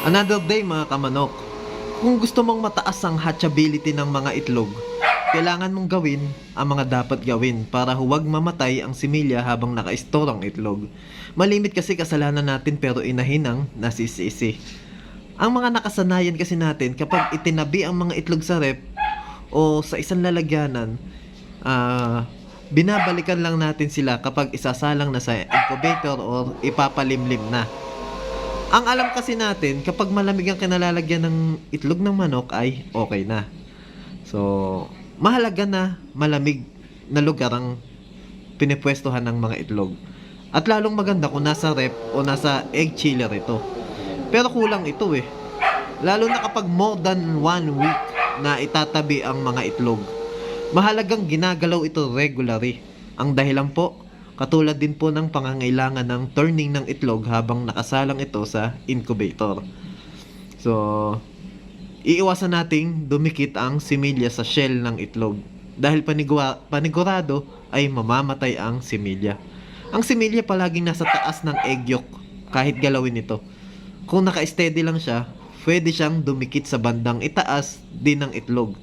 Another day mga kamanok. Kung gusto mong mataas ang hatchability ng mga itlog, kailangan mong gawin ang mga dapat gawin para huwag mamatay ang similya habang naka-store ang itlog. Malimit kasi kasalanan natin pero inahin ang nasisisi. Ang mga nakasanayan kasi natin kapag itinabi ang mga itlog sa rep o sa isang lalagyanan, binabalikan lang natin sila kapag isasalang na sa incubator or ipapalimlim na. Ang alam kasi natin, kapag malamig ang kinalalagyan ng itlog ng manok ay okay na. So, mahalaga na malamig na lugar ang pinipwestuhan ng mga itlog. At lalong maganda kung nasa rep o nasa egg chiller ito. Pero kulang ito eh. Lalo na kapag more than 1 week na itatabi ang mga itlog. Mahalagang ginagalaw ito regularly. Ang dahilan po, katulad din po ng pangangailangan ng turning ng itlog habang nakasalang ito sa incubator. So, iiwasan nating dumikit ang similya sa shell ng itlog. Dahil panigurado ay mamamatay ang similya. Ang similya palaging nasa taas ng egg yolk kahit galawin ito. Kung naka-steady lang siya, pwede siyang dumikit sa bandang itaas din ng itlog.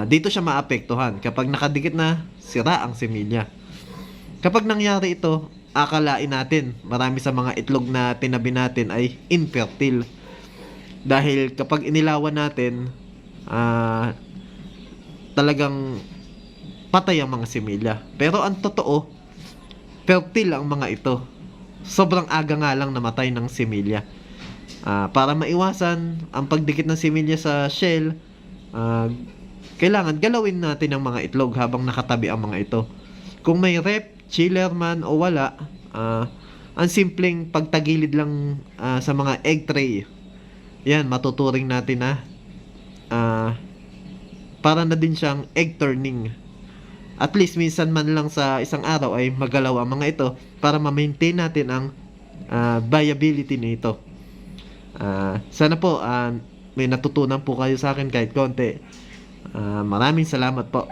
Dito siya maapektuhan. Kapag nakadikit na, sira ang similya. Kapag nangyari ito, akalain natin marami sa mga itlog na tinabi natin ay infertile. Dahil kapag inilawan natin, talagang patay ang mga similya. Pero ang totoo, fertile ang mga ito. Sobrang aga nga lang namatay ng similya. Para maiwasan ang pagdikit ng similya sa shell, kailangan galawin natin ang mga itlog habang nakatabi ang mga ito. Kung may rep, chiller man o wala, ang simpleng pagtagilid lang sa mga egg tray, yan, matuturing natin na para na din siyang egg turning. At least minsan man lang sa isang araw ay magalaw ang mga ito para ma-maintain natin ang viability nito. Sana po may natutunan po kayo sa akin kahit konti. Maraming salamat po.